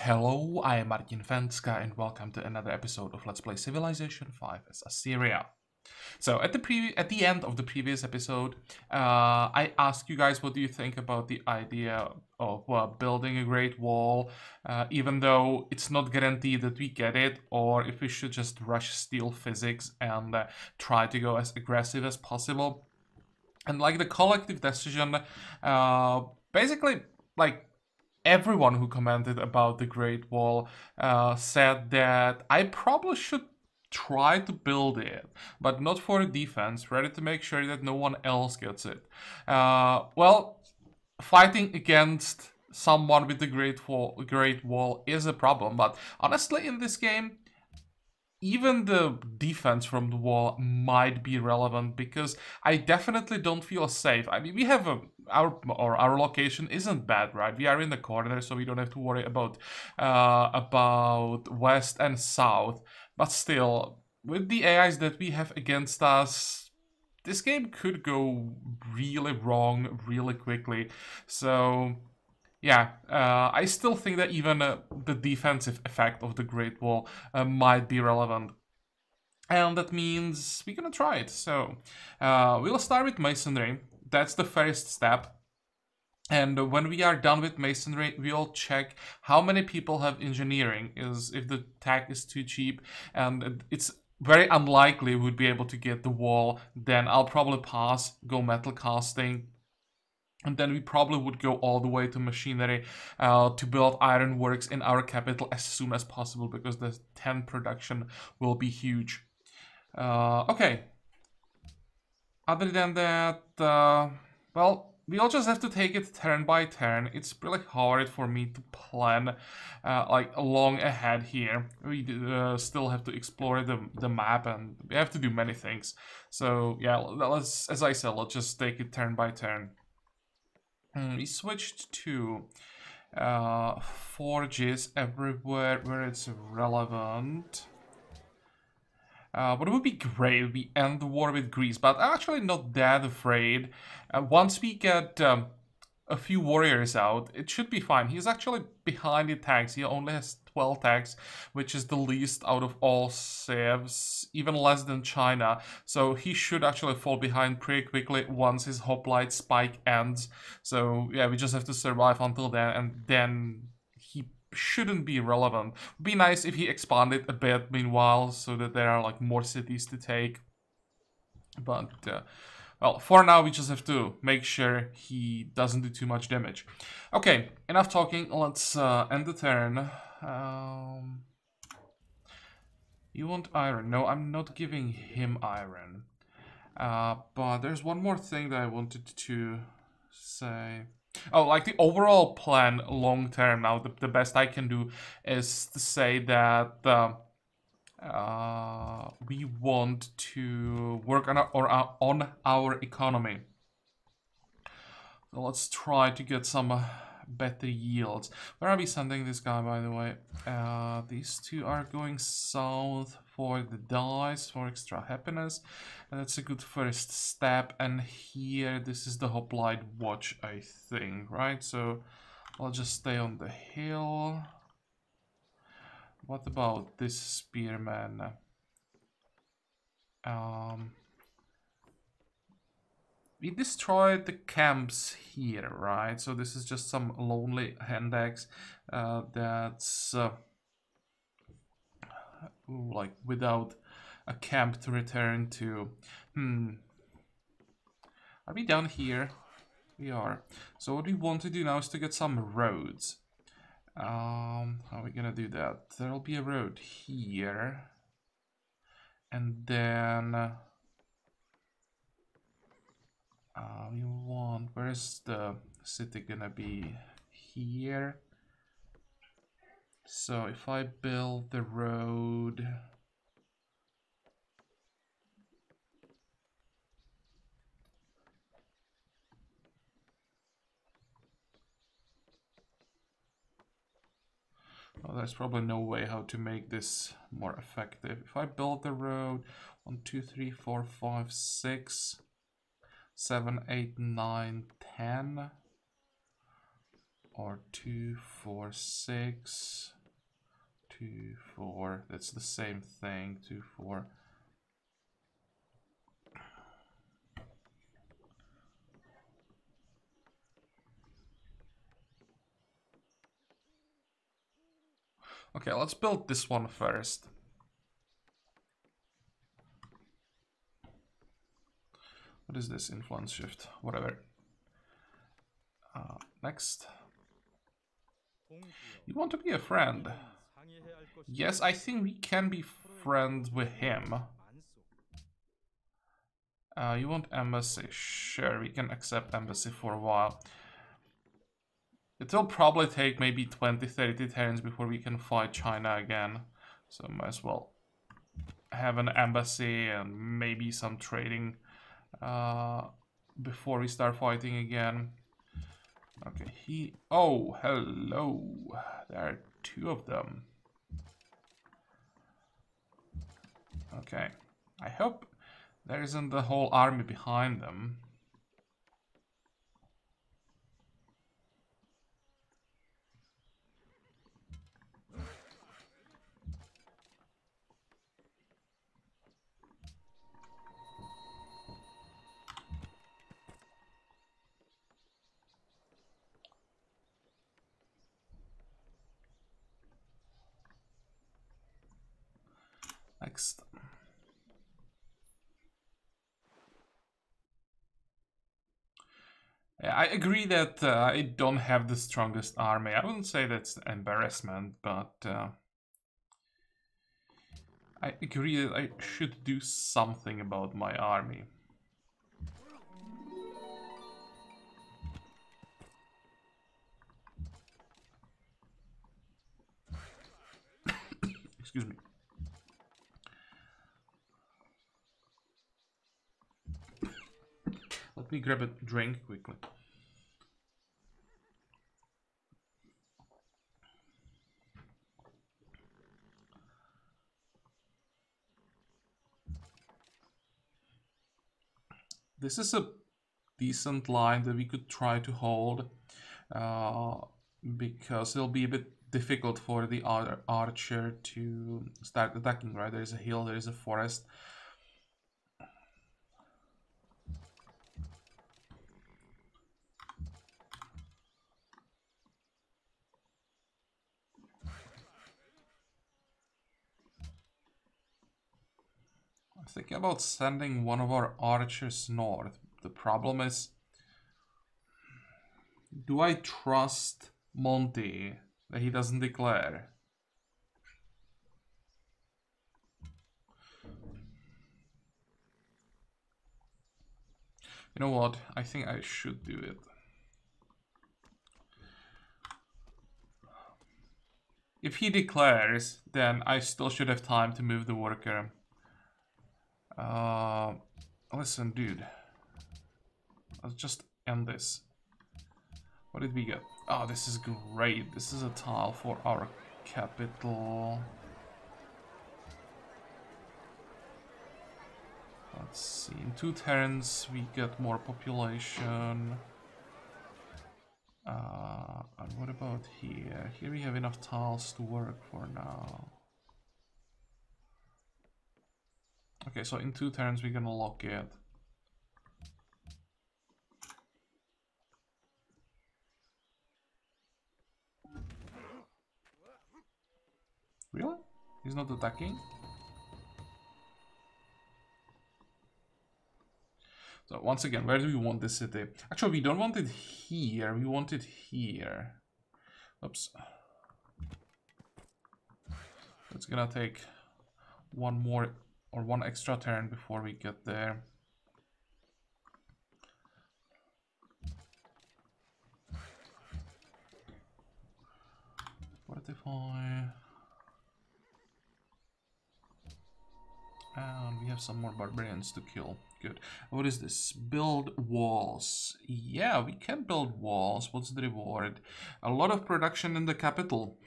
Hello, I am Martin Fencka and welcome to another episode of Let's Play Civilization 5 as Assyria. So at the end of the previous episode, I asked you guys what do you think about the idea of building a Great Wall, even though it's not guaranteed that we get it, or if we should just rush steel physics and try to go as aggressive as possible. And like the collective decision, basically like everyone who commented about the Great Wall said that I probably should try to build it, but not for defense, ready to make sure that no one else gets it. Well, fighting against someone with the Great Wall is a problem, but honestly in this game, even the defense from the wall might be relevant because I definitely don't feel safe. I mean, we have our location isn't bad, right? We are in the corner, so we don't have to worry about west and south. But still, with the AIs that we have against us, this game could go really wrong really quickly. So yeah, I still think that even the defensive effect of the Great Wall might be relevant. And that means we're gonna try it. So, we'll start with masonry. That's the first step. And when we are done with masonry, we'll check how many people have engineering, if the tech is too cheap, and it's very unlikely we'd be able to get the wall. Then I'll probably pass, go metal casting, and then we probably would go all the way to machinery to build ironworks in our capital as soon as possible because the 10 production will be huge. Okay. Other than that, well, we'll just have to take it turn by turn. It's really hard for me to plan like long ahead here. We still have to explore the map and we have to do many things. So yeah, let's, as I said, let's just take it turn by turn. We switched to forges everywhere where it's relevant. But it would be great if we end the war with Greece, but I'm actually not that afraid. Once we get a few warriors out, it should be fine. He's actually behind in tanks. He only has 12 tanks, which is the least out of all civs, even less than China. So he should actually fall behind pretty quickly once his hoplite spike ends. So yeah, we just have to survive until then, and then he shouldn't be relevant. Would be nice if he expanded a bit meanwhile, so that there are like more cities to take. But well, for now we just have to make sure he doesn't do too much damage. Okay, enough talking. Let's end the turn. You want iron? No, I'm not giving him iron. But there's one more thing that I wanted to say. Oh, like the overall plan long term now, the best I can do is to say that we want to work on our economy. So let's try to get some better yields. Where are we sending this guy, by the way? These two are going south for the dice, for extra happiness. And that's a good first step. And here, this is the hoplite watch, I think, right? So I'll just stay on the hill. What about this spearman? We destroyed the camps here, right? So this is just some lonely hand-axe that's like without a camp to return to. Are we down here? We are. So what we want to do now is to get some roads. How are we gonna do that? There'll be a road here. And then we want, where's the city gonna be? Here. So if I build the road, well, there's probably no way how to make this more effective. If I build the road 1, 2, 3, 4, 5, 6, 7, 8, 9, 10, or 2, 4, 6, 2, 4. That's the same thing. 2, 4. Okay, let's build this one first. What is this? Influence shift. Whatever. Next. You want to be a friend? Yes, I think we can be friends with him. You want embassy? Sure, we can accept embassy for a while. It will probably take maybe 20-30 turns before we can fight China again. So might as well have an embassy and maybe some trading before we start fighting again. Okay, oh, hello. There are 2 of them. Okay. I hope there isn't the whole army behind them. Next. I agree that I don't have the strongest army. I wouldn't say that's an embarrassment, but I agree that I should do something about my army. Excuse me. Let me grab a drink quickly. This is a decent line that we could try to hold because it'll be a bit difficult for the archer to start attacking, right? There's a hill, there's a forest. I'm thinking about sending one of our archers north. The problem is, do I trust Monty that he doesn't declare? You know what? I think I should do it. If he declares, then I still should have time to move the worker. Listen, dude. Let's just end this. What did we get? Oh, this is great. This is a tile for our capital. Let's see. In 2 turns, we get more population. And what about here? Here we have enough tiles to work for now. Okay, so in 2 turns, we're gonna lock it. Really? He's not attacking? So once again, where do we want this city? Actually, we don't want it here. We want it here. Oops. It's gonna take one more or one extra turn before we get there. Fortify. And we have some more barbarians to kill. Good. What is this? Build walls. Yeah, we can build walls. What's the reward? A lot of production in the capital.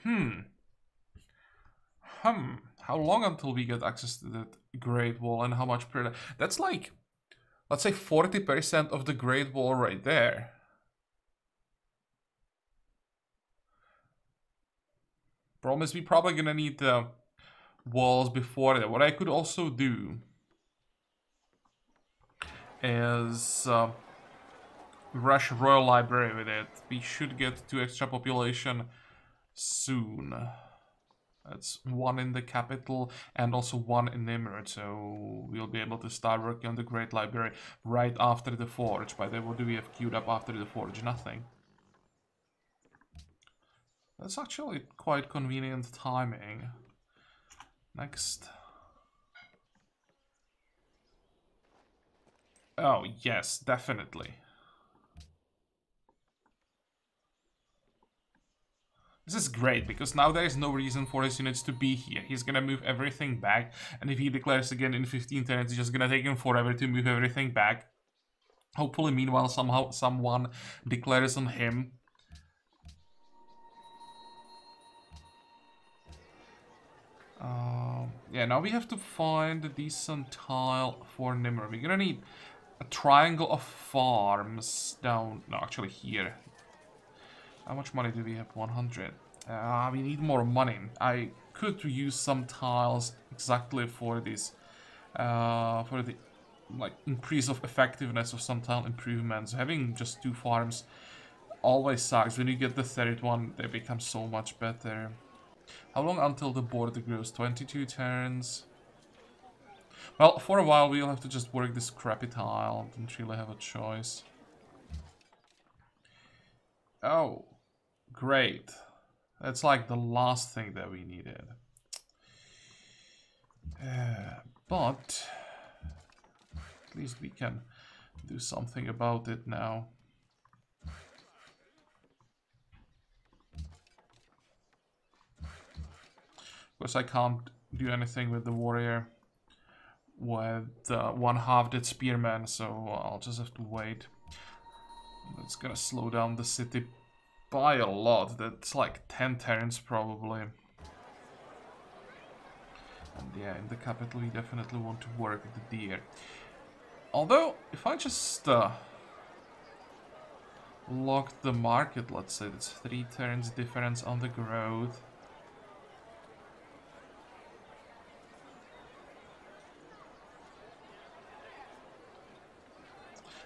How long until we get access to that Great Wall and how much production? That's like, let's say 40% of the Great Wall right there. Problem is, we're probably gonna need the walls before that. What I could also do is rush Royal Library with it. We should get 2 extra population soon. That's 1 in the capital and also 1 in Nimrod, so we'll be able to start working on the Great Library right after the Forge. By the way, what do we have queued up after the Forge? Nothing. That's actually quite convenient timing. Next. Oh, yes, definitely. This is great, because now there is no reason for his units to be here. He's gonna move everything back, and if he declares again in 15 turns, it's just gonna take him forever to move everything back. Hopefully, meanwhile, somehow someone declares on him. Yeah, now we have to find a decent tile for Nimmer. We're gonna need a triangle of farms down... No, actually here. How much money do we have? 100. We need more money. I could use some tiles exactly for this. For the like increase of effectiveness of some tile improvements. Having just 2 farms always sucks. When you get the 3rd one, they become so much better. How long until the border grows? 22 turns. Well, for a while we'll have to just work this crappy tile. Don't really have a choice. Oh, great. That's like the last thing that we needed. But at least we can do something about it now. Of course, I can't do anything with the warrior with 1/2 spearman, so I'll just have to wait. That's gonna slow down the city by a lot. That's like 10 turns probably. And yeah, in the capital we definitely want to work with the deer. Although, if I just lock the market, let's say, that's 3 turns difference on the growth.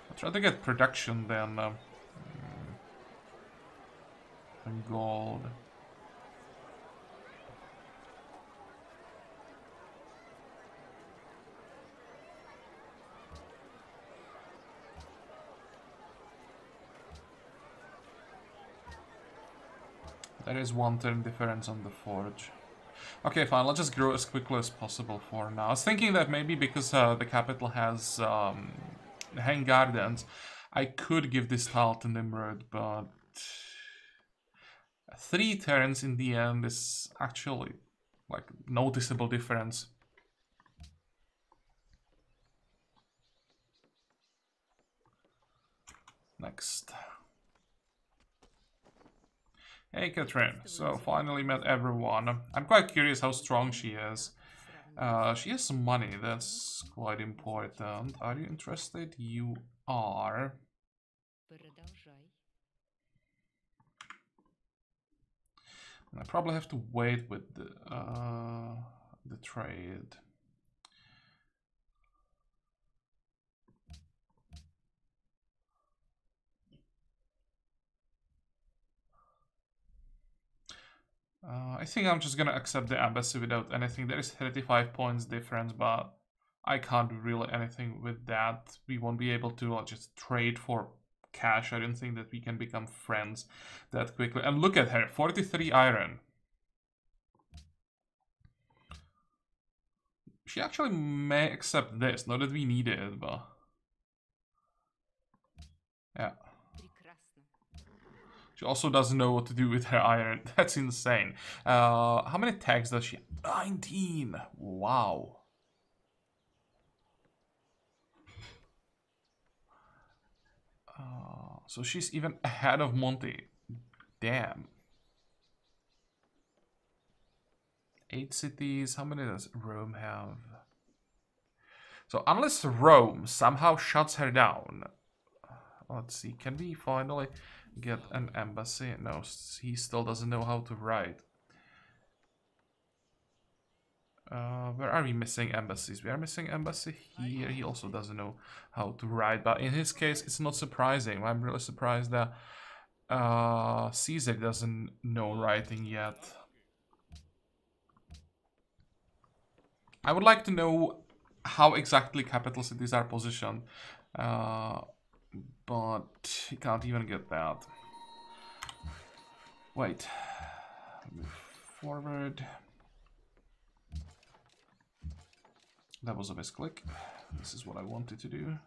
I'll try to get production then. And gold. There is 1 turn difference on the forge. Okay, fine, let's just grow as quickly as possible for now. I was thinking that maybe because the capital has hang gardens, I could give this tile to Nimrod, but 3 turns in the end is actually like noticeable difference. Next. Hey Catherine, so finally met everyone. I'm quite curious how strong she is. She has some money, that's quite important. Are you interested? You are. I probably have to wait with the trade. I think I'm just gonna accept the embassy without anything. There is 35 points difference, but I can't do really anything with that. We won't be able to just trade for cash. I don't think that we can become friends that quickly. And look at her, 43 iron. She actually may accept this, not that we need it, but... Yeah. She also doesn't know what to do with her iron. That's insane. How many tags does she have? 19! Wow. So she's even ahead of Monty. Damn. 8 cities. How many does Rome have? So unless Rome somehow shuts her down. Let's see. Can we finally get an embassy? No, he still doesn't know how to write. Where are we missing embassies? We are missing embassy here. He also doesn't know how to write, but in his case, it's not surprising. I'm really surprised that Caesar doesn't know writing yet. I would like to know how exactly capital cities are positioned, but he can't even get that. Wait. Move forward. That was a misclick. This is what I wanted to do.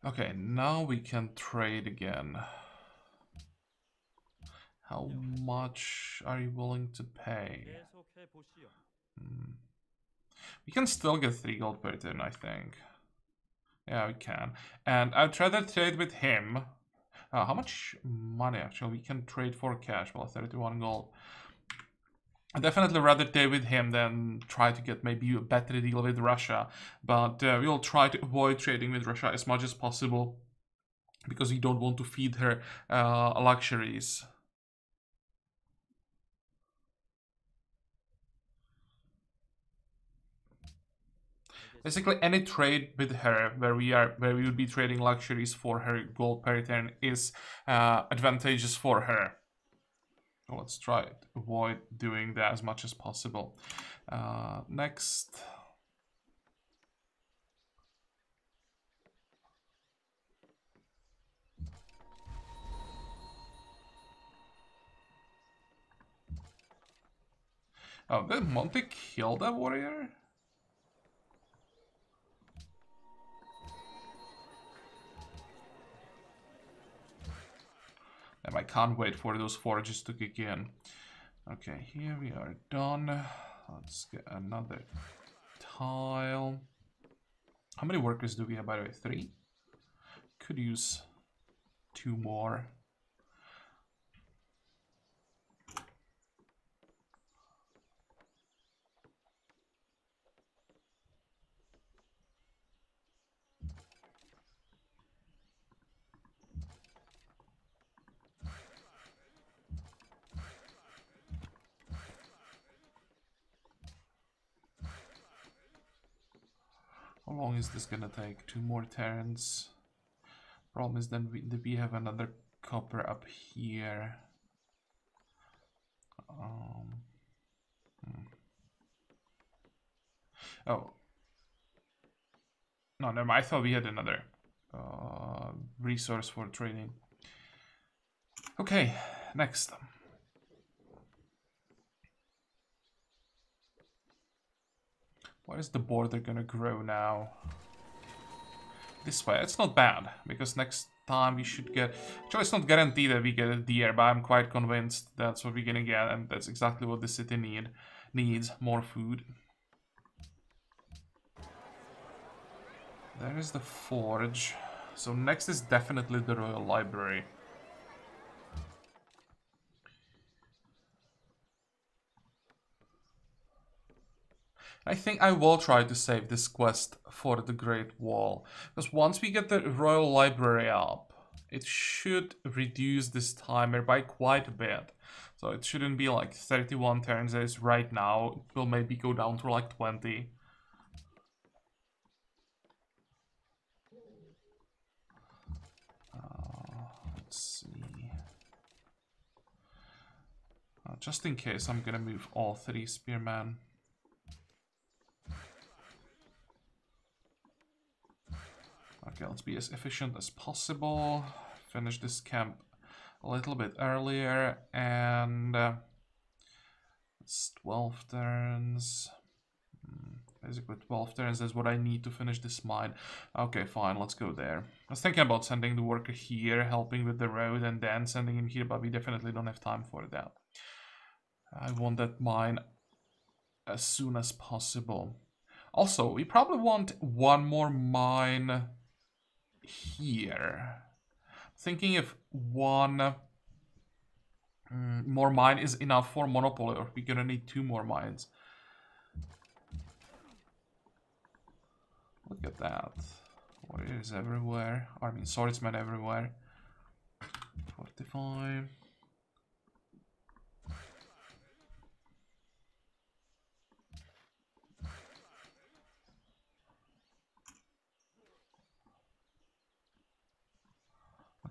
Okay, now we can trade again. How much are you willing to pay? We can still get 3 gold per turn, I think. Yeah, we can. And I'd rather trade with him. How much money, actually? We can trade for cash. Well, 31 gold. I'd definitely rather trade with him than try to get maybe a better deal with Russia. But we'll try to avoid trading with Russia as much as possible, because we don't want to feed her luxuries. Basically, any trade with her where we would be trading luxuries for her gold per turn is advantageous for her. So let's try to avoid doing that as much as possible. Next. Oh, did Monte kill that warrior? And I can't wait for those forages to kick in. Okay, here we are done. Let's get another tile. How many workers do we have, by the way? 3? Could use 2 more. How long is this gonna take? 2 more turns. Problem is then we have another copper up here. Oh. No, never mind. I thought we had another resource for trading. Okay, next. Where is the border gonna grow now? This way. It's not bad, because next time we should get... Actually, it's not guaranteed that we get a deer, but I'm quite convinced that's what we're gonna get, and that's exactly what the city needs. More food. There is the forge. So next is definitely the Royal Library. I think I will try to save this quest for the Great Wall, because once we get the Royal Library up, it should reduce this timer by quite a bit. So it shouldn't be like 31 turns as right now. It will maybe go down to like 20. Let's see. Just in case, I'm gonna move all 3 spearmen. Okay, let's be as efficient as possible. Finish this camp a little bit earlier, and it's 12 turns. Basically 12 turns is what I need to finish this mine. Okay, fine, let's go there. I was thinking about sending the worker here, helping with the road, and then sending him here, but we definitely don't have time for that. I want that mine as soon as possible. Also, we probably want one more mine here. Thinking if one more mine is enough for monopoly, or we're gonna need 2 more mines. Look at that. Warriors everywhere. I mean, swordsmen everywhere. 45.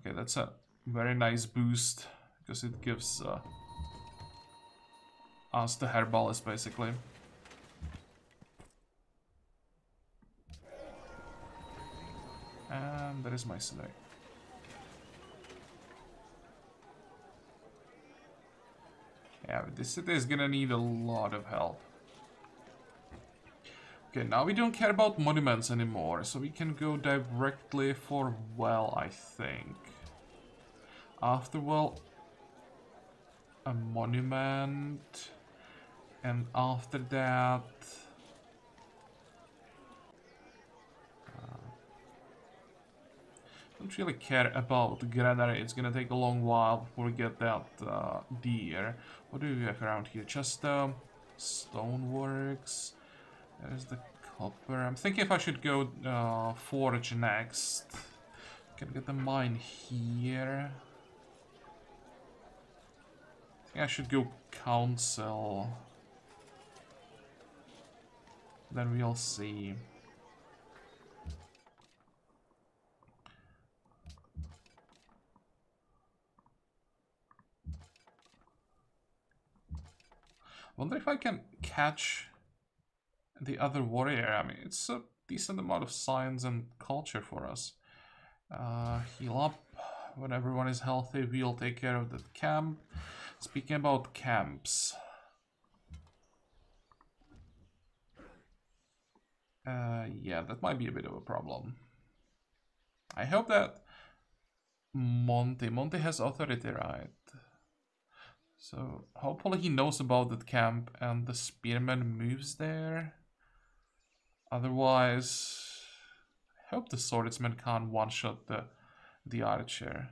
Okay, that's a very nice boost, because it gives us the herbalist, basically. And that is my snake. Yeah, this city is gonna need a lot of help. Okay, now we don't care about monuments anymore, so we can go directly for well, I think. After well, a monument, and after that... don't really care about granary. It's gonna take a long while before we get that deer. What do we have around here? Just stoneworks. There's the copper. I'm thinking if I should go forge next. Can get the mine here. I think I should go council. Then we'll see. Wonder if I can catch the other warrior. I mean, it's a decent amount of science and culture for us. Heal up. When everyone is healthy, we'll take care of the camp. Speaking about camps. Yeah, that might be a bit of a problem. I hope that Monty has authority, right? So hopefully he knows about that camp and the spearman moves there. Otherwise, I hope the swordsman can't one-shot the archer.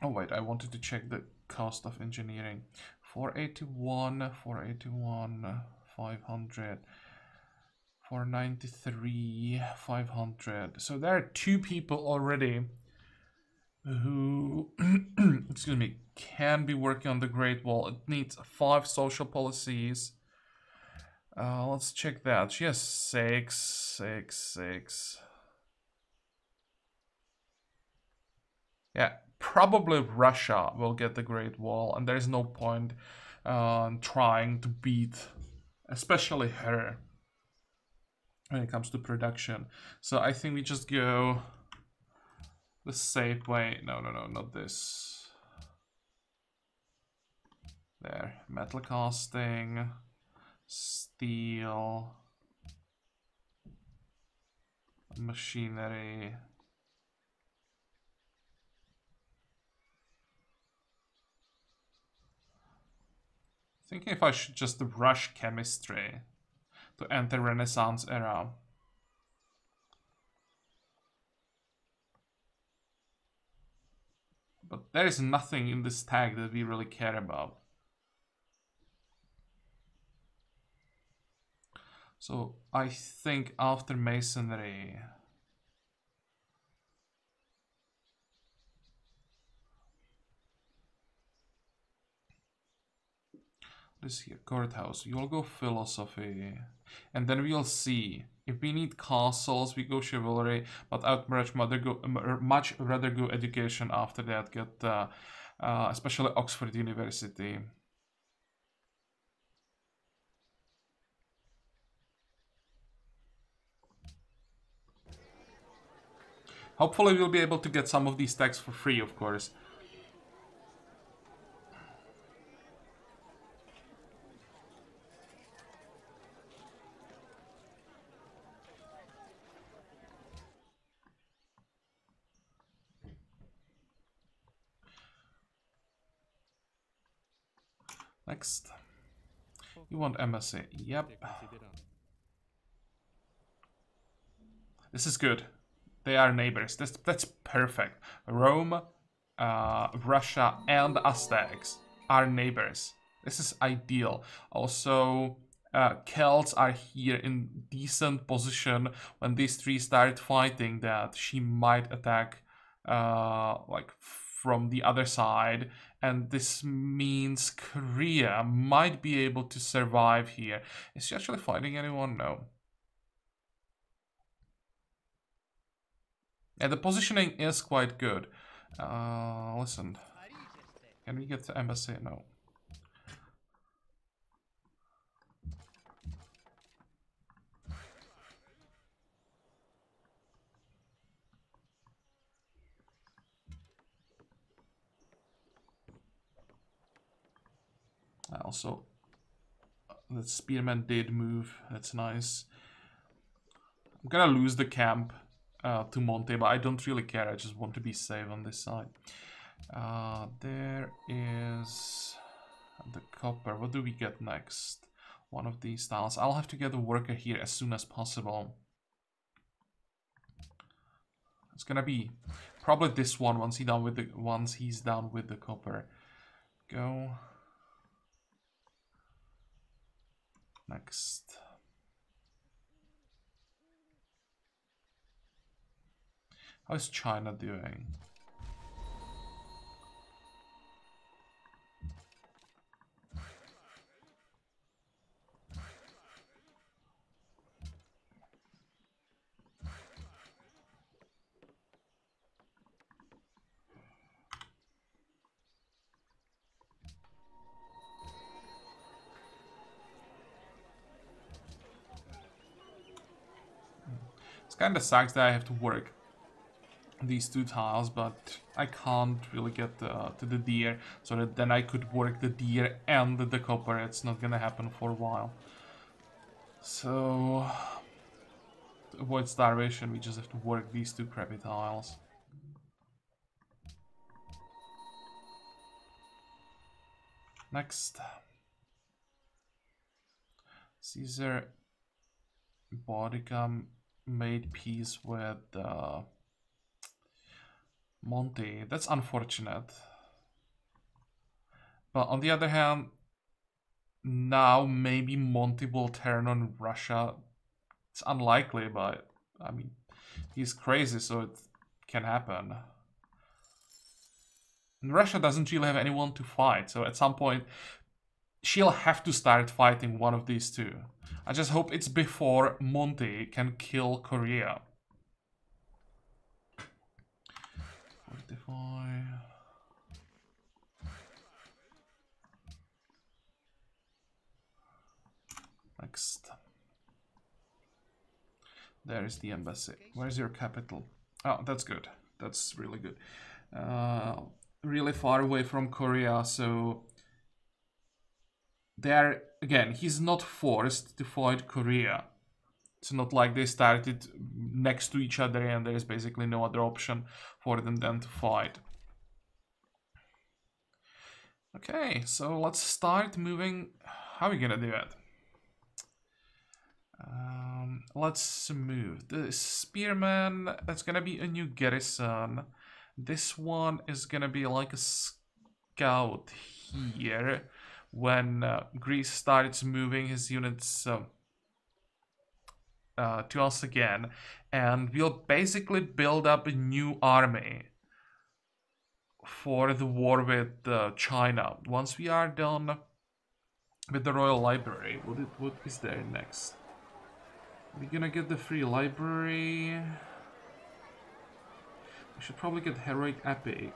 Oh wait, I wanted to check the cost of engineering. 481, 481, 500, 493, 500. So there are 2 people already who, excuse me, can be working on the Great Wall. It needs 5 social policies. Let's check that. She has 6, 6, 6. Yeah, probably Russia will get the Great Wall, and there's no point trying to beat, especially her, when it comes to production. So I think we just go the safe way. No, not this. There, metal casting, steel, machinery. Thinking if I should just rush chemistry to enter Renaissance era. But there is nothing in this tag that we really care about. So I think after masonry... this here, courthouse. You'll go philosophy. And then we'll see. If we need castles, we go chivalry. But I'd much rather go education after that. Get especially Oxford University. Hopefully we'll be able to get some of these tags for free, of course. Next. You want embassy? Yep. This is good. They are neighbors. That's perfect. Rome, Russia, and Aztecs are neighbors. This is ideal. Also, Celts are here in decent position. When these three start fighting, that she might attack, like from the other side, and this means Korea might be able to survive here. Is she actually fighting anyone? No. Yeah, the positioning is quite good. Listen. Can we get the embassy? No. Also, the spearman did move. That's nice. I'm gonna lose the camp to Monte, but I don't really care. I just want to be safe on this side. There is the copper. What do we get next? One of these tiles. I'll have to get a worker here as soon as possible. It's gonna be probably this one once he's done with the copper. Go. Next. How's China doing? It's kind of sucks that I have to work these two tiles, but I can't really get to the deer, so that then I could work the deer and the copper. It's not gonna happen for a while. So, to avoid starvation, we just have to work these two crappy tiles. Next. Caesar Boudica made peace with Monte. That's unfortunate. But on the other hand, now maybe Monte will turn on Russia. It's unlikely, but I mean, he's crazy, so it can happen. And Russia doesn't really have anyone to fight, so at some point she'll have to start fighting one of these two. I just hope it's before Monte can kill Korea. Fortify. Next. There is the embassy. Where's your capital? Oh, that's good. That's really good. Really far away from Korea, so there again, he's not forced to fight Korea. It's not like they started next to each other and there's basically no other option for them than to fight. Okay, so let's start moving. How are we gonna do it? Let's move the spearman. That's gonna be a new garrison. This one is gonna be like a scout here when Greece starts moving his units to us again, and we'll basically build up a new army for the war with China. Once we are done with the Royal Library, what is there next? We're gonna get the free library. We should probably get Heroic Epic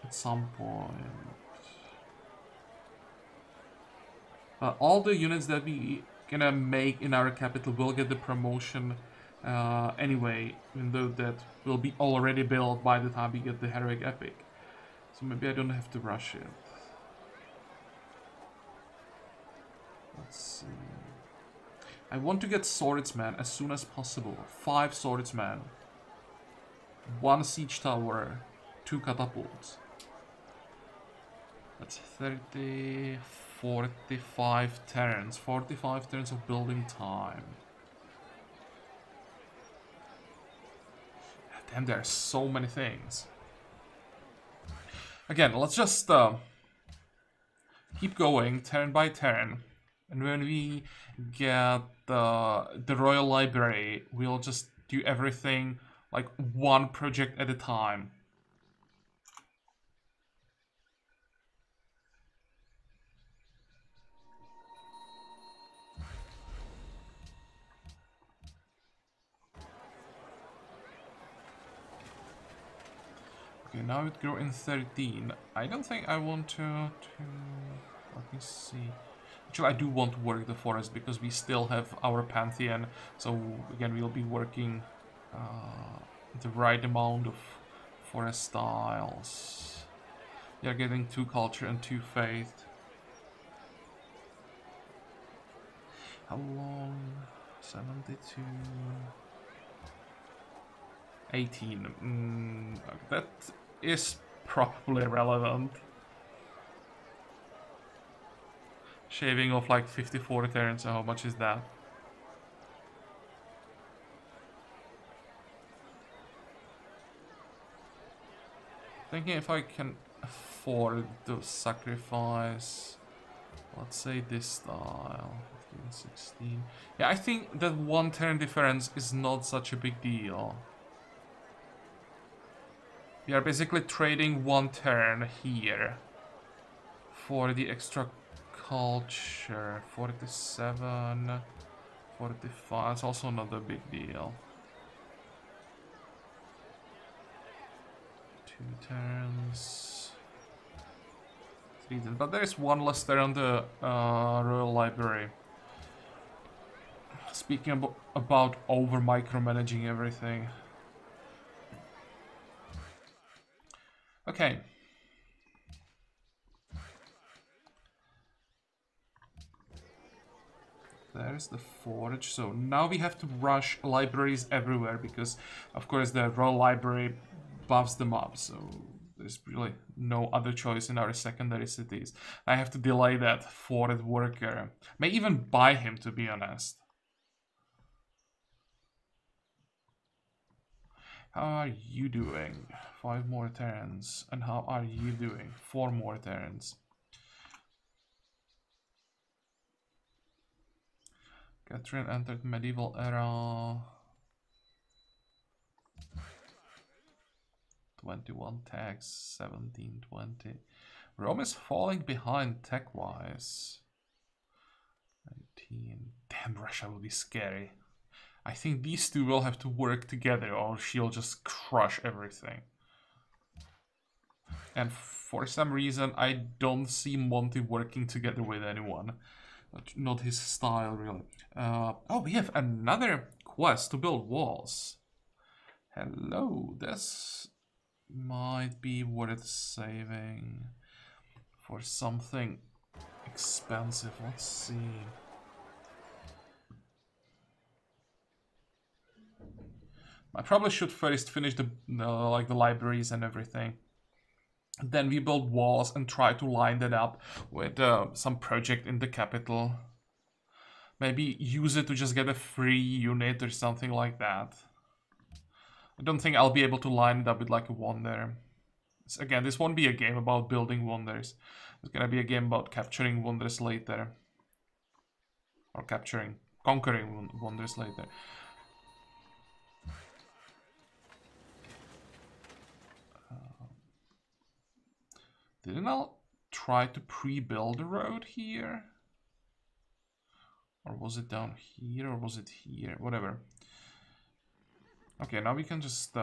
at some point. All the units that we gonna make in our capital will get the promotion anyway, even though that will be already built by the time we get the Heroic Epic. So maybe I don't have to rush it. Let's see. I want to get swordsmen as soon as possible. 5 swordsmen. 1 siege tower. 2 catapults. That's 30, 45 turns. 45 turns of building time. Damn, there are so many things. Again, let's just keep going turn by turn. And when we get the Royal Library, we'll just do everything like one project at a time. Okay, now it grew in 13. I don't think I want to... Let me see. Actually, I do want to work the forest because we still have our Pantheon. So, again, we'll be working the right amount of forest styles. Yeah, getting 2 culture and 2 faith. How long? 72... 18. That is probably relevant. Shaving off like 54 turns, so how much is that? Thinking if I can afford to sacrifice, let's say this style, 15, 16. Yeah, I think that 1 turn difference is not such a big deal. We are basically trading 1 turn here for the extra culture. 47, 45, it's also not a big deal. 2 turns. 3 turns, but there is 1 less turn on the Royal Library. Speaking about over micromanaging everything. Okay. There's the forge. So now we have to rush libraries everywhere because, of course, the Royal Library buffs them up. So there's really no other choice in our secondary cities. I have to delay that forward worker. May even buy him, to be honest. How are you doing? 5 more turns. And how are you doing? 4 more turns. Catherine entered medieval era. 21 tax, 17, 20. Rome is falling behind tech-wise. 19. Damn, Russia will be scary. I think these two will have to work together or she'll just crush everything. And for some reason, I don't see Monty working together with anyone. Not his style, really. Oh, we have another quest to build walls. Hello, this might be worth saving for something expensive. Let's see. I probably should first finish the like the libraries and everything. Then we build walls and try to line that up with some project in the capital. Maybe use it to just get a free unit or something like that. I don't think I'll be able to line it up with like a wonder. Again, this won't be a game about building wonders. It's gonna be a game about capturing wonders later. Or conquering wonders later. Didn't I try to pre-build a road here? Or was it down here, or was it here? Whatever. Okay, now we can just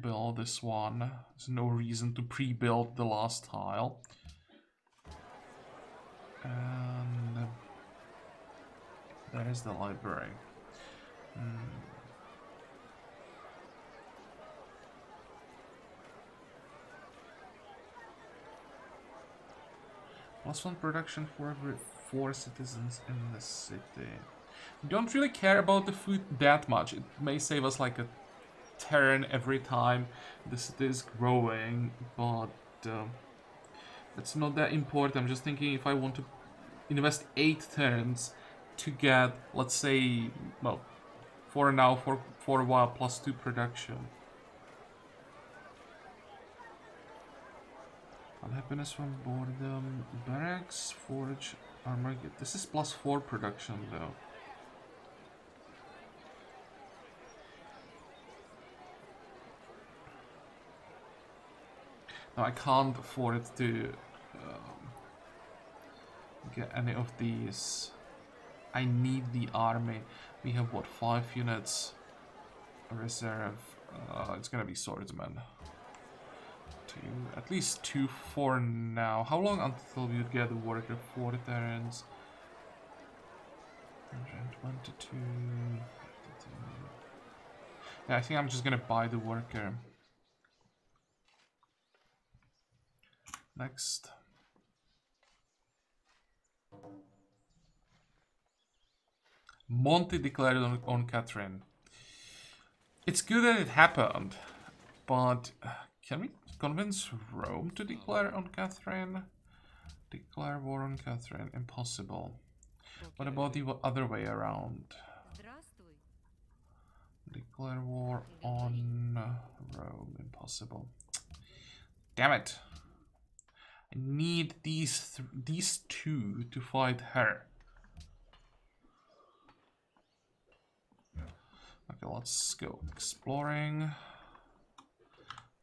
build this one. There's no reason to pre-build the last tile. And there is the library. +1 production for every 4 citizens in the city. We don't really care about the food that much. It may save us like a turn every time the city is growing, but It's not that important. I'm just thinking if I want to invest 8 turns to get, let's say, well, for now, for a while, +2 production. Unhappiness from boredom, barracks, forge, armor. This is +4 production though. No, I can't afford to get any of these. I need the army. We have what, 5 units reserve. It's gonna be swordsmen. At least 2 for now. How long until we would get the worker? 4 turns. 122. Yeah, I think I'm just gonna buy the worker. Next. Monty declared on Catherine. It's good that it happened, but can we convince Rome to declare on Catherine? Declare war on Catherine. Impossible. What about the other way around? Declare war on Rome. Impossible. Damn it. I need these two to fight her. Okay, let's go exploring.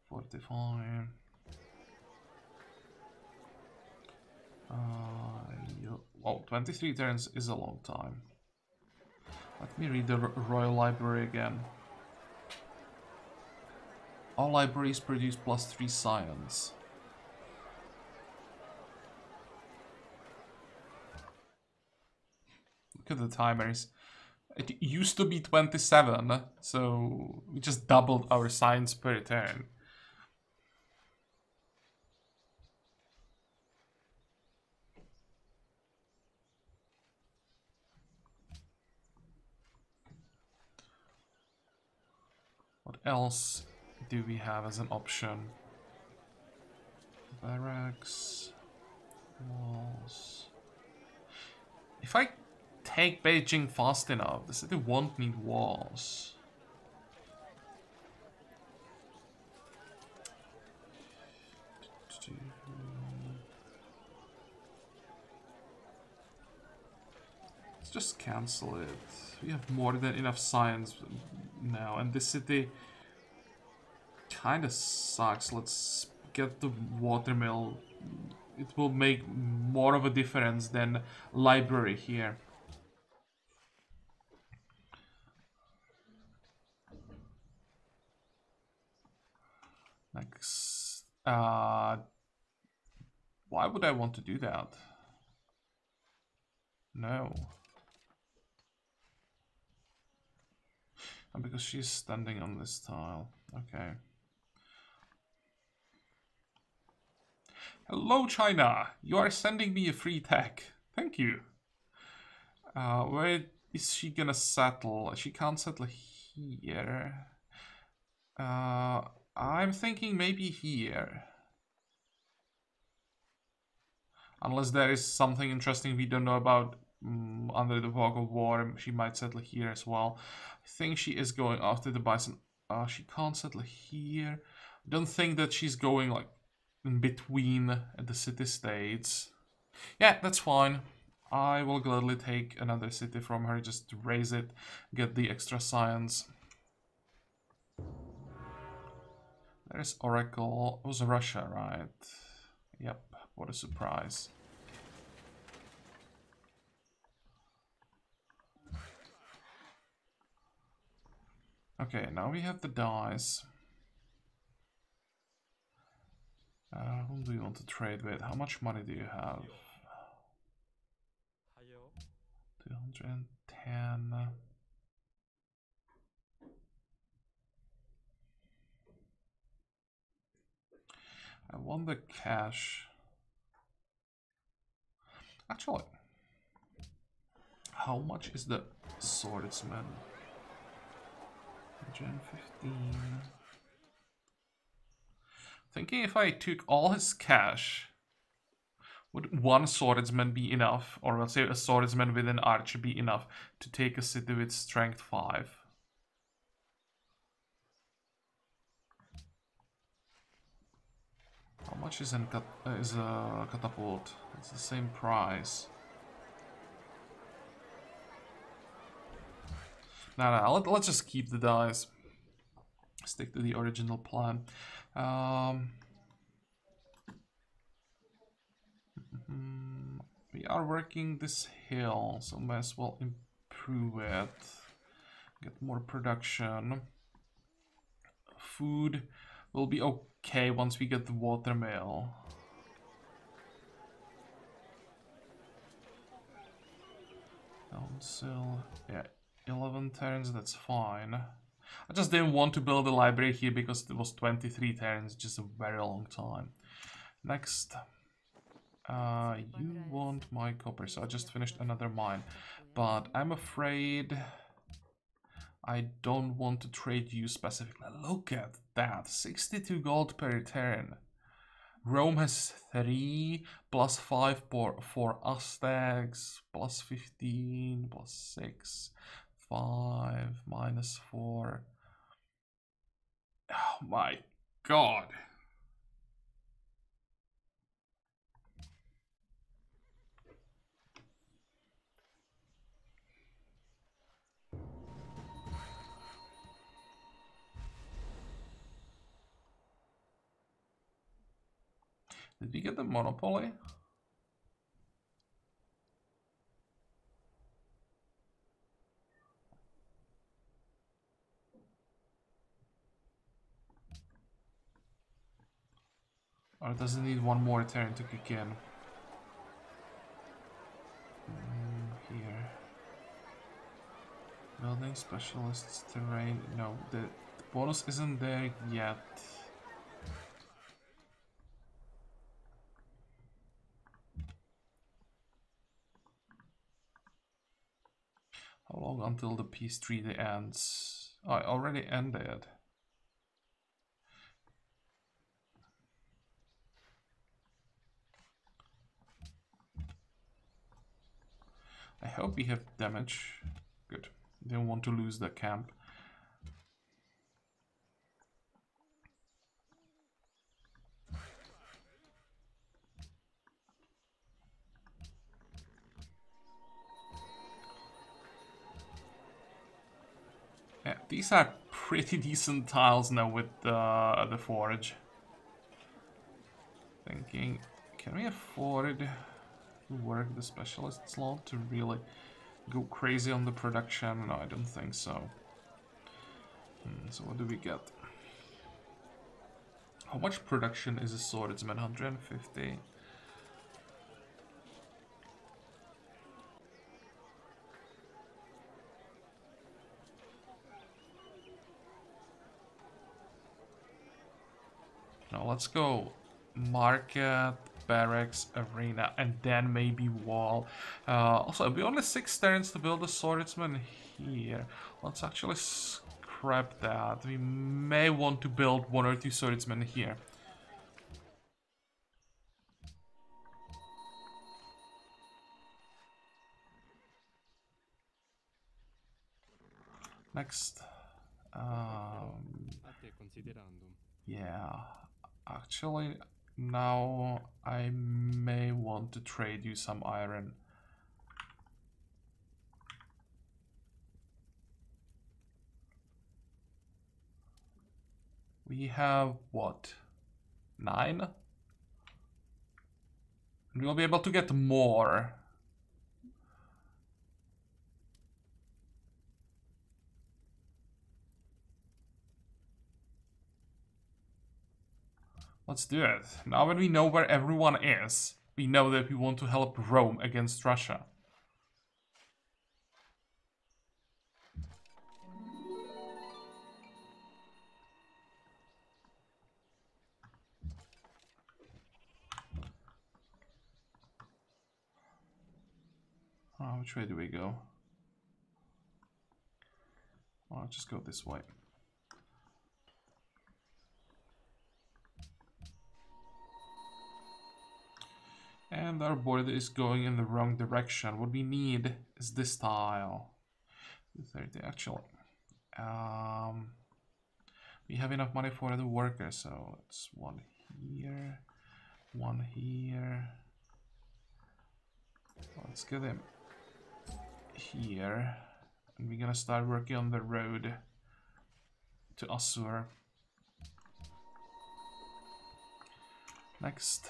45. Well, 23 turns is a long time. Let me read the Royal Library again. All libraries produce +3 science. Look at the timers. It used to be 27, so we just doubled our science per turn. What else do we have as an option? Barracks, walls. If I take Beijing fast enough, the city won't need walls. Let's just cancel it. We have more than enough science now, and this city kind of sucks. Let's get the watermill. It will make more of a difference than library here. Next, why would I want to do that? No. And because she's standing on this tile. Okay. Hello, China. You are sending me a free tech. Thank you. Where is she gonna settle? She can't settle here. I'm thinking maybe here. Unless there is something interesting we don't know about under the fog of war, she might settle here as well. I think she is going after the bison. She can't settle here. I don't think that she's going like in between the city-states. Yeah, that's fine. I will gladly take another city from her, just to raise it, get the extra science. There's Oracle. It was Russia, right? Yep, what a surprise. Okay, now we have the dice. Whom do you want to trade with? How much money do you have? 210. I want the cash. Actually, how much is the swordsman? 115. Thinking if I took all his cash Would one swordsman be enough? Or let's say a swordsman with an archer be enough to take a city with strength 5? How much is a catapult? It's the same price. No, let's just keep the dice. Stick to the original plan. We are working this hill, so might as well improve it. Get more production. Food will be okay once we get the watermill. Council, yeah, 11 turns, that's fine. I just didn't want to build a library here because it was 23 turns, just a very long time. Next. You want my copper, so I just finished another mine. But I'm afraid I don't want to trade you specifically. Look at that, 62 gold per turn. Rome has 3, plus 5 for Aztecs, plus 15, plus 6, 5, minus 4. Oh my god. Did we get the monopoly? Or does it need one more turn to kick in? Here. Building specialists, terrain. No, the bonus isn't there yet. How long until the peace treaty ends? Oh, it already ended. I hope we have damage. Good. Don't want to lose the camp. Yeah, these are pretty decent tiles now with the forge. Thinking, can we afford to work the specialist slot to really go crazy on the production? No, I don't think so. So what do we get? How much production is a swordsman? 150. Now let's go market, barracks, arena, and then maybe wall. Also, it'll be only 6 turns to build a swordsman here. Let's actually scrap that. We may want to build 1 or 2 swordsmen here. Next. Yeah, actually, now I may want to trade you some iron. We have what? 9? And we'll be able to get more. Let's do it. Now when we know where everyone is, we know that we want to help Rome against Russia. Oh, which way do we go? Oh, I'll just go this way. And our border is going in the wrong direction. What we need is this tile. 30 actually. We have enough money for the workers, so it's one here, one here. Let's get him here. And we're gonna start working on the road to Assyria. Next.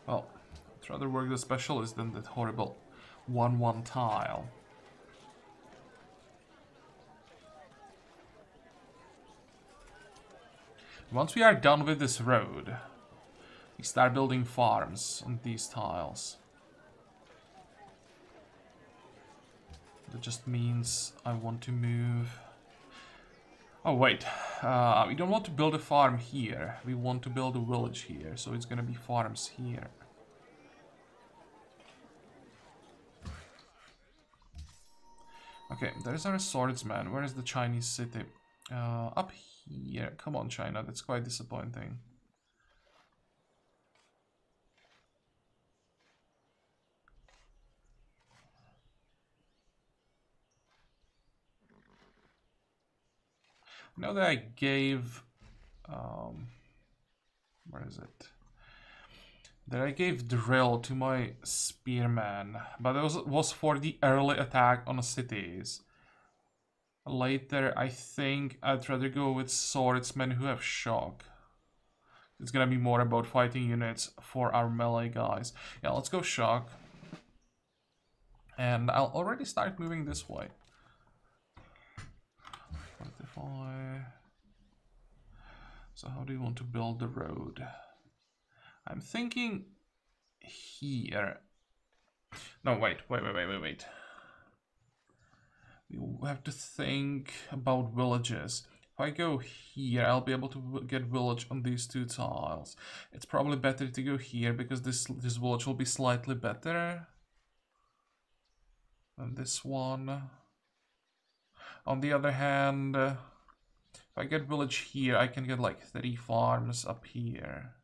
Well, I'd rather work the specialist than that horrible 1-1 tile. Once we are done with this road, we start building farms on these tiles. That just means I want to move... Oh wait, we don't want to build a farm here. We want to build a village here, so it's gonna be farms here. Okay, there's our swordsman. Where is the Chinese city? Up here. Come on, China. That's quite disappointing. I know that I gave... where is it? That I gave drill to my spearman, but it was for the early attack on cities. Later, I think I'd rather go with swordsmen who have shock. It's gonna be more about fighting units for our melee guys. Yeah, let's go shock. And I'll already start moving this way. 45. So how do you want to build the road? I'm thinking here. No, wait. We have to think about villages. If I go here, I'll be able to get village on these two tiles. It's probably better to go here because this village will be slightly better than this one. On the other hand, if I get village here, I can get like 3 farms up here.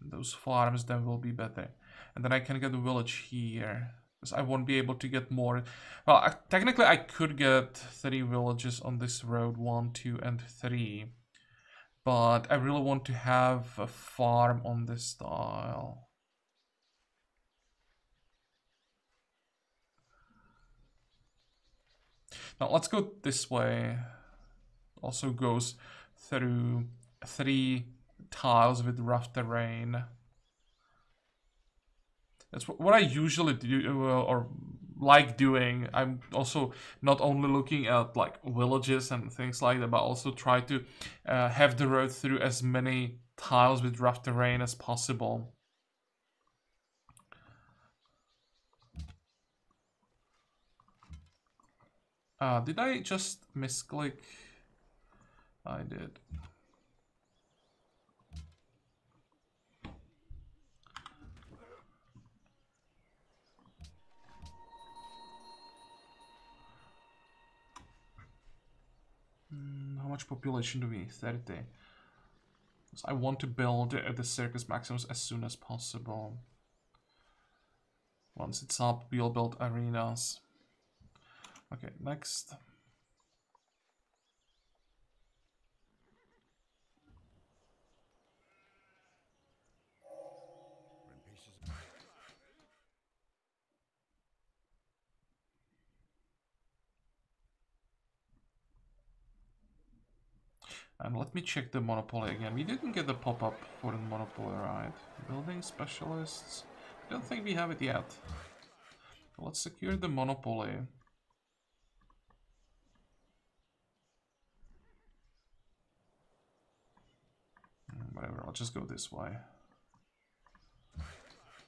And those farms then will be better. And then I can get a village here. Because I won't be able to get more. Well, technically I could get 3 villages on this road. 1, 2, and 3. But I really want to have a farm on this tile. Now let's go this way. Also goes through 3 tiles with rough terrain. That's what I usually do, or like doing. I'm also not only looking at like villages and things like that, but also try to have the road through as many tiles with rough terrain as possible. Did I just misclick? I did. How much population do we need? 30. So I want to build the circus maximus as soon as possible. Once it's up, we'll build arenas. Okay, next. And let me check the monopoly again. We didn't get the pop-up for the monopoly, right? Building specialists. I don't think we have it yet. So let's secure the monopoly. Whatever, I'll just go this way.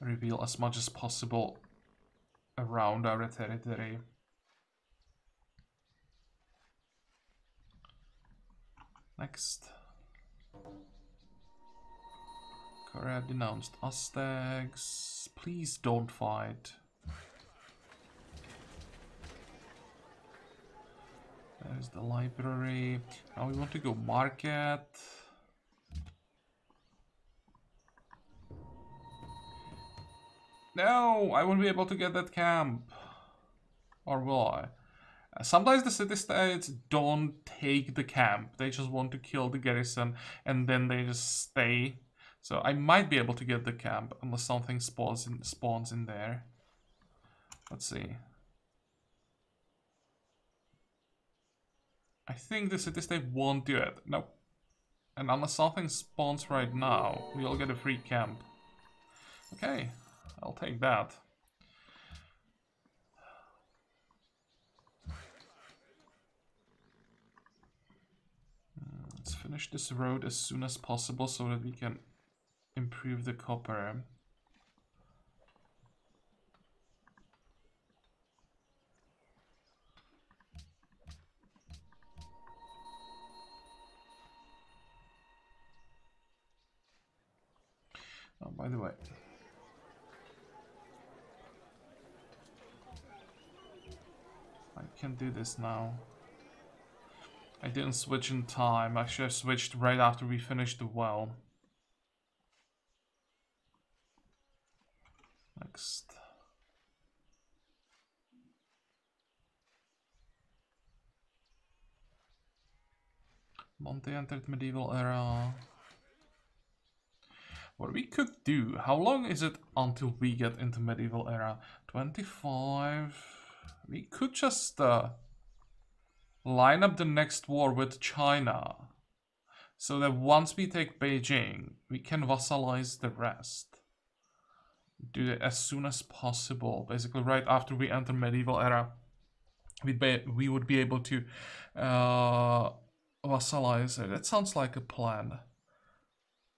Reveal as much as possible around our territory. Next. Korea denounced Aztecs. Please don't fight. There's the library. Now we want to go market. No, I won't be able to get that camp. Or will I? Sometimes the city-states don't take the camp. They just want to kill the garrison and then they just stay. So I might be able to get the camp unless something spawns in there. Let's see. I think the city-state won't do it. Nope. And unless something spawns right now, we'll get a free camp. Okay, I'll take that. Let's finish this road as soon as possible so that we can improve the copper. Oh, by the way, I can do this now. I didn't switch in time. Actually, I switched right after we finished the well. Next. Monte entered medieval era. What we could do, how long is it until we get into medieval era? 25. We could just line up the next war with China. So that once we take Beijing, we can vassalize the rest. Do it as soon as possible. Basically right after we enter medieval era, we would be able to vassalize it. That sounds like a plan.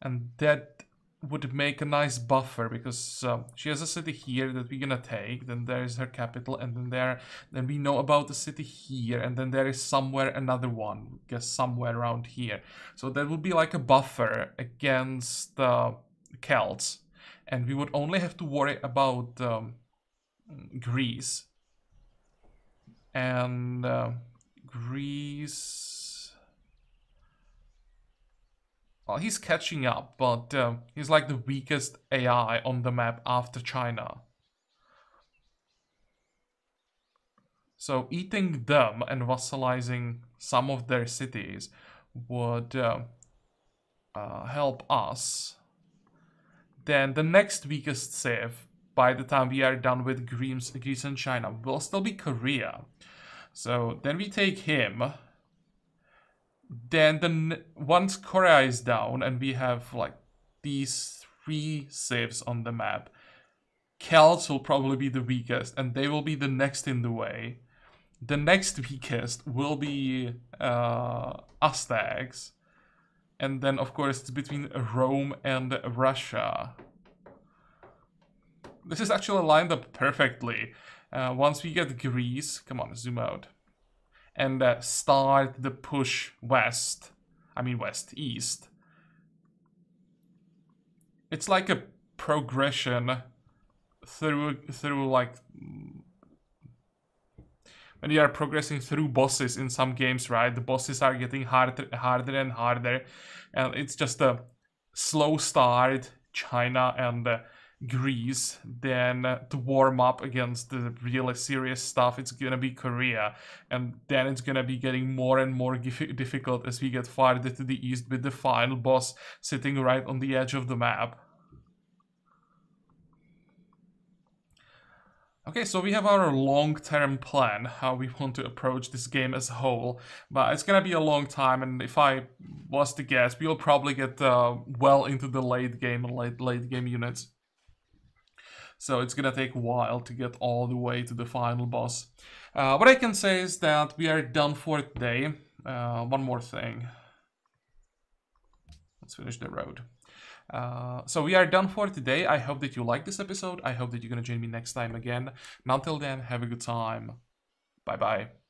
And that would make a nice buffer because she has a city here that we're gonna take, then there is her capital, and then we know about the city here, and then there is somewhere another one, I guess somewhere around here. So that would be like a buffer against the Celts, and we would only have to worry about Greece. And Greece... Well, he's catching up, but he's like the weakest AI on the map after China. So eating them and vassalizing some of their cities would help us. Then the next weakest civ, by the time we are done with Greece and China, will still be Korea. So then we take him. Then once Korea is down and we have like these 3 civs on the map, Celts will probably be the weakest and they will be the next in the way. The next weakest will be Aztecs. And then of course it's between Rome and Russia. This is actually lined up perfectly. Once we get Greece, come on, zoom out. And start the push west. I mean west-east. It's like a progression through like... When you are progressing through bosses in some games, right? The bosses are getting harder and harder. And it's just a slow start, China and Greece, then to warm up against the really serious stuff, it's gonna be Korea, and then it's gonna be getting more and more difficult as we get farther to the east with the final boss sitting right on the edge of the map. Okay, so we have our long-term plan, how we want to approach this game as a whole, but it's gonna be a long time, and if I was to guess, we'll probably get well into the late game and late game units. So it's gonna take a while to get all the way to the final boss. What I can say is that we are done for today. One more thing. Let's finish the road. So we are done for today. I hope that you liked this episode. I hope that you're gonna join me next time again. And until then, have a good time. Bye-bye.